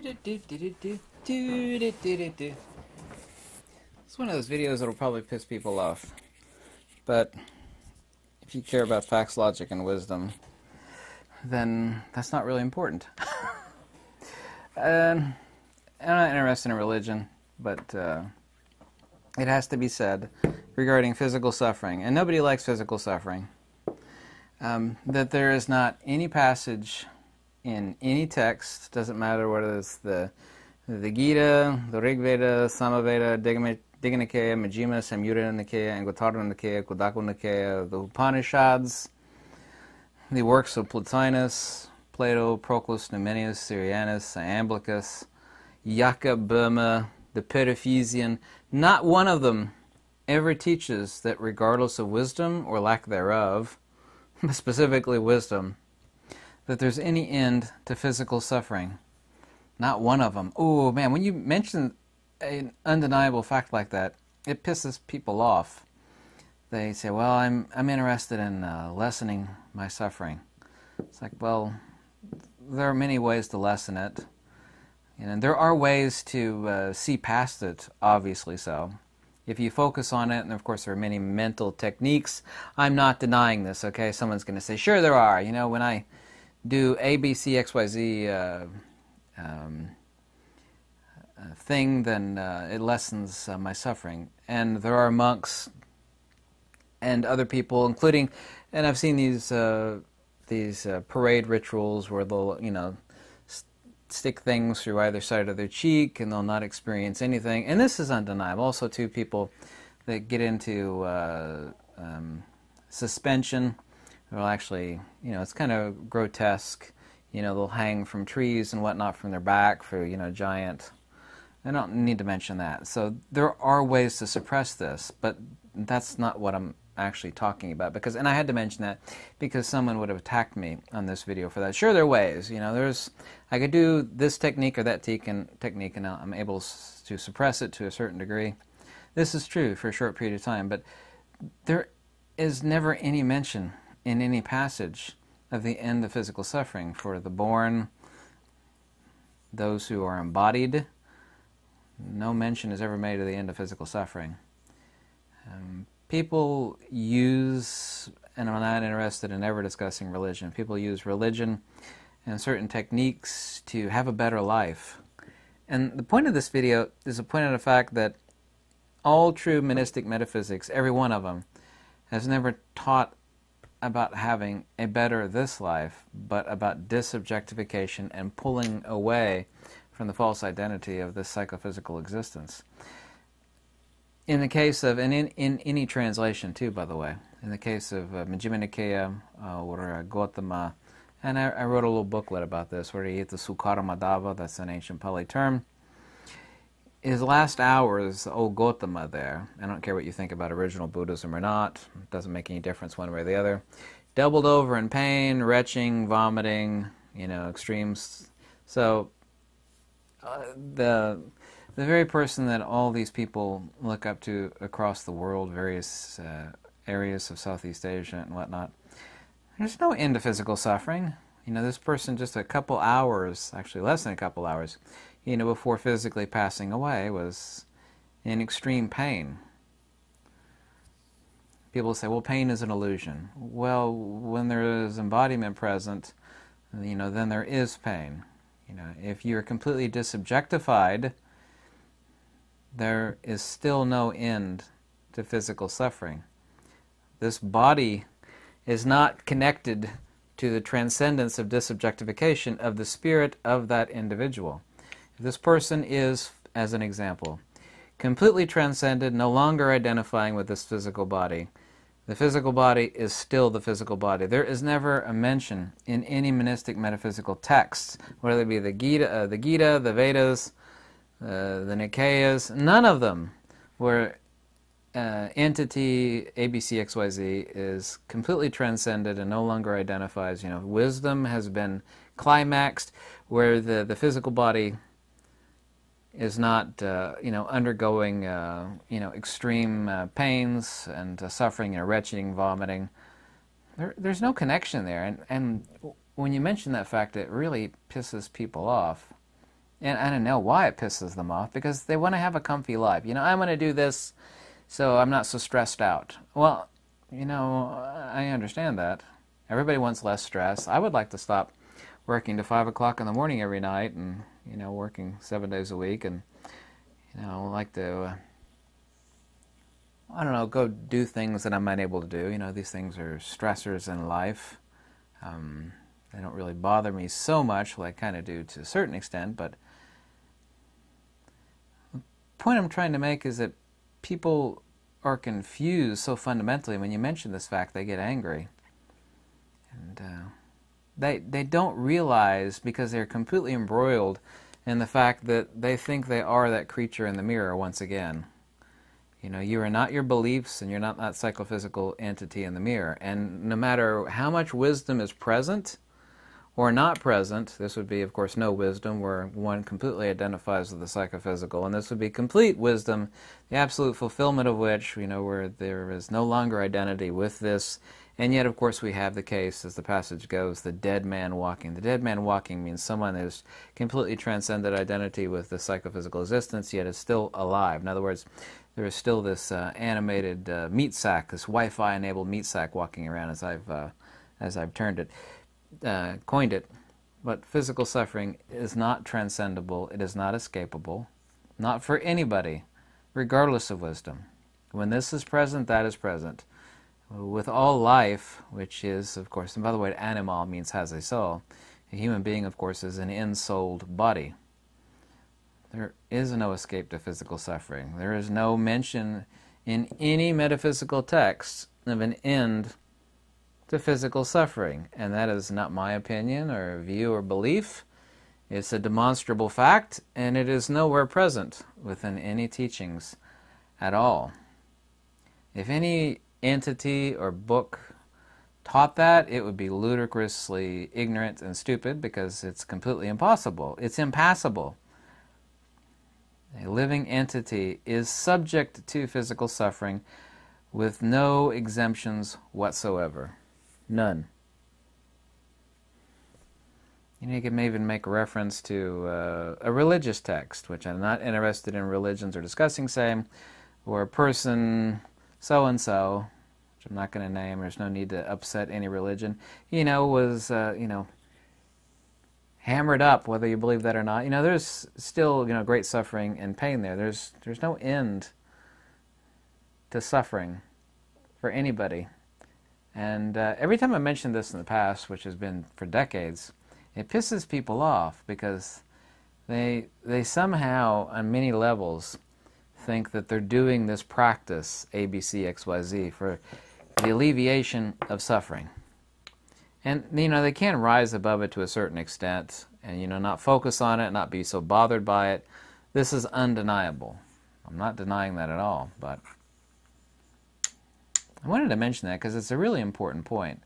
It's one of those videos that'll probably piss people off, but if you care about facts, logic, and wisdom, then that's not really important. I'm not interested in religion, but it has to be said regarding physical suffering, and nobody likes physical suffering, that there is not any passage in any text, doesn't matter whether it's the Gita, the Rig Veda, Samaveda, Digha Nikaya, Majjhima, Samyutta Nikaya, Anguttara Nikaya, Kudaka Nikaya, the Upanishads, the works of Plotinus, Plato, Proclus, Numenius, Syrianus, Iamblichus, Jakob Boehme, the Petaphesian. Not one of them ever teaches that regardless of wisdom or lack thereof, specifically wisdom, that there's any end to physical suffering. Not one of them. Oh man, when you mention an undeniable fact like that, it pisses people off. They say, well, I'm interested in lessening my suffering. It's like, well, there are many ways to lessen it. And there are ways to see past it, obviously so. If you focus on it, and of course there are many mental techniques. I'm not denying this, okay? Someone's going to say, sure there are. You know, when I do A, B, C, X, Y, Z thing, then it lessens my suffering. And there are monks and other people, including, and I've seen these parade rituals where they'll, you know, stick things through either side of their cheek and they'll not experience anything. And this is undeniable. Also, too, people that get into suspension, well, actually, you know, it's kind of grotesque. You know, they'll hang from trees and whatnot from their back for, you know, giant. I don't need to mention that. So there are ways to suppress this, but that's not what I'm actually talking about. Because, and I had to mention that because someone would have attacked me on this video for that. Sure, there are ways. You know, I could do this technique or that technique, and I'm able to suppress it to a certain degree. This is true for a short period of time, but there is never any mention in any passage of the end of physical suffering for the born, those who are embodied. No mention is ever made of the end of physical suffering. People use, and I'm not interested in ever discussing religion, people use religion and certain techniques to have a better life. And the point of this video is to point out the fact that all true monistic metaphysics, every one of them, has never taught about having a better this life, but about disobjectification and pulling away from the false identity of this psychophysical existence. In the case of, and in any translation too, by the way, in the case of Majjhima Nikaya or Gautama, and I wrote a little booklet about this, where he hit the Sukkara-Madhava, that's an ancient Pali term. His last hours, old Gautama there, I don't care what you think about original Buddhism or not, it doesn't make any difference one way or the other, doubled over in pain, retching, vomiting, you know, extremes. So the very person that all these people look up to across the world, various areas of Southeast Asia and whatnot, there's no end to physical suffering. You know, this person just a couple hours, actually less than a couple hours, you know, before physically passing away was in extreme pain. People say, well, pain is an illusion. Well, when there is embodiment present, you know, then there is pain. You know, if you're completely disobjectified, there is still no end to physical suffering. This body is not connected to the transcendence of disobjectification of the spirit of that individual. If this person is, as an example, completely transcended, no longer identifying with this physical body, the physical body is still the physical body. There is never a mention in any monistic metaphysical texts, whether it be the Gita, the Vedas, the Nikayas, none of them where entity ABCXYZ is completely transcended and no longer identifies. You know, wisdom has been climaxed, where the physical body is not, you know, undergoing, you know, extreme pains and suffering, you know, retching, vomiting. There's no connection there, and when you mention that fact, it really pisses people off. And I don't know why it pisses them off, because they want to have a comfy life. I'm going to do this so I'm not so stressed out. Well, I understand that. Everybody wants less stress. I would like to stop working to 5 o'clock in the morning every night and, working 7 days a week, and, like to, I don't know, go do things that I'm unable to do. These things are stressors in life. They don't really bother me so much. Well, they kind of do to a certain extent, but the point I'm trying to make is that people are confused so fundamentally. When you mention this fact, they get angry. And they don't realize, because they're completely embroiled in the fact that they think they are that creature in the mirror once again. You are not your beliefs, and you're not that psychophysical entity in the mirror. And no matter how much wisdom is present or not present, this would be, of course, no wisdom, where one completely identifies with the psychophysical, and this would be complete wisdom, the absolute fulfillment of which, where there is no longer identity with this. And yet, of course, we have the case, as the passage goes, the dead man walking. The dead man walking means someone who's completely transcended identity with the psychophysical existence, yet is still alive. In other words, there is still this animated meat sack, this Wi-Fi enabled meat sack walking around, as I've coined it. But physical suffering is not transcendable. It is not escapable, not for anybody, regardless of wisdom. When this is present, that is present. With all life, which is, of course, and by the way, animal means has a soul. A human being, of course, is an ensouled body. There is no escape to physical suffering. There is no mention in any metaphysical text of an end to physical suffering. And that is not my opinion or view or belief. It's a demonstrable fact, and it is nowhere present within any teachings at all. If any entity or book taught that, it would be ludicrously ignorant and stupid, because it's completely impossible. It's impassable. A living entity is subject to physical suffering with no exemptions whatsoever. None. You can even make a reference to a religious text, which I'm not interested in religions or discussing, saying, or a person so-and-so, which I'm not going to name, there's no need to upset any religion, was, hammered up, whether you believe that or not. There's still, great suffering and pain there. There's no end to suffering for anybody. And every time I mentioned this in the past, which has been for decades, it pisses people off, because they somehow, on many levels, think that they're doing this practice, A, B, C, X, Y, Z, for the alleviation of suffering. And, they can rise above it to a certain extent and, not focus on it, not be so bothered by it. This is undeniable. I'm not denying that at all, but I wanted to mention that because it's a really important point.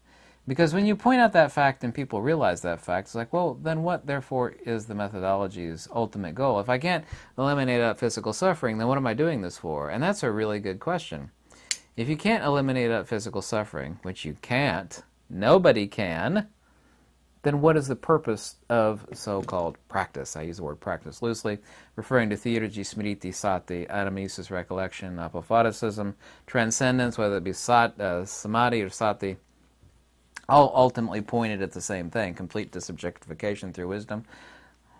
Because when you point out that fact and people realize that fact, it's like, well, then what, therefore, is the methodology's ultimate goal? If I can't eliminate out physical suffering, then what am I doing this for? And that's a really good question. If you can't eliminate out physical suffering, which you can't, nobody can, then what is the purpose of so-called practice? I use the word practice loosely, referring to theurgy, smriti, sati, anamnesis, recollection, apophaticism, transcendence, whether it be samadhi or sati, all ultimately pointed at the same thing, complete disobjectification through wisdom.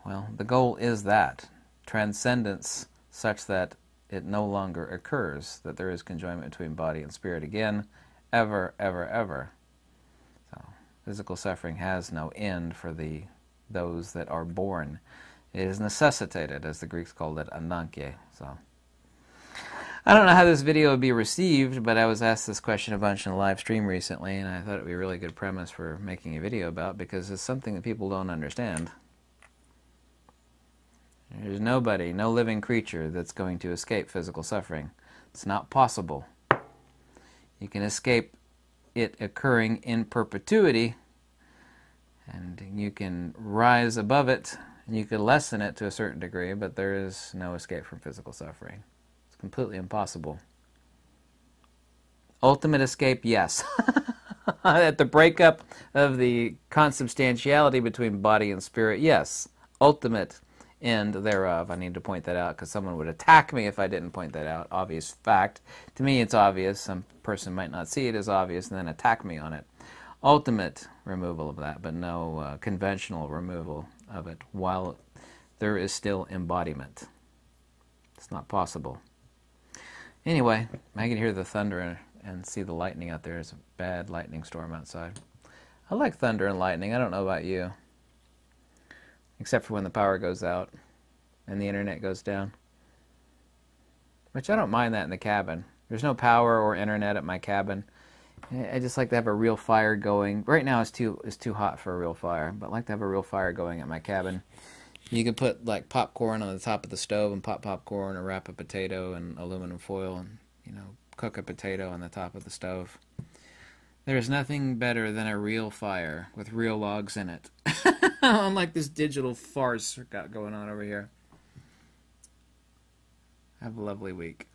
Well, the goal is that, transcendence such that it no longer occurs, that there is conjoinment between body and spirit again, ever, ever, ever. So, physical suffering has no end for those that are born. It is necessitated, as the Greeks called it, ananke. So, I don't know how this video would be received, but I was asked this question a bunch in a live stream recently, and I thought it would be a really good premise for making a video about, because it's something that people don't understand. There's nobody, no living creature that's going to escape physical suffering. It's not possible. You can escape it occurring in perpetuity, and you can rise above it, and you can lessen it to a certain degree, but there is no escape from physical suffering. It's completely impossible. Ultimate escape, yes. At the breakup of the consubstantiality between body and spirit, yes. Ultimate end thereof. I need to point that out because someone would attack me if I didn't point that out. Obvious fact. To me, it's obvious. Some person might not see it as obvious and then attack me on it. Ultimate removal of that, but no conventional removal of it while there is still embodiment. It's not possible. Anyway, I can hear the thunder and see the lightning out there. There's a bad lightning storm outside. I like thunder and lightning. I don't know about you. Except for when the power goes out and the internet goes down. Which I don't mind that in the cabin. There's no power or internet at my cabin. I just like to have a real fire going. Right now it's too hot for a real fire, but I like to have a real fire going at my cabin. You could put like popcorn on the top of the stove and pop popcorn, or wrap a potato in aluminum foil and, you know, cook a potato on the top of the stove. There's nothing better than a real fire with real logs in it. Unlike this digital farce we've got going on over here. Have a lovely week.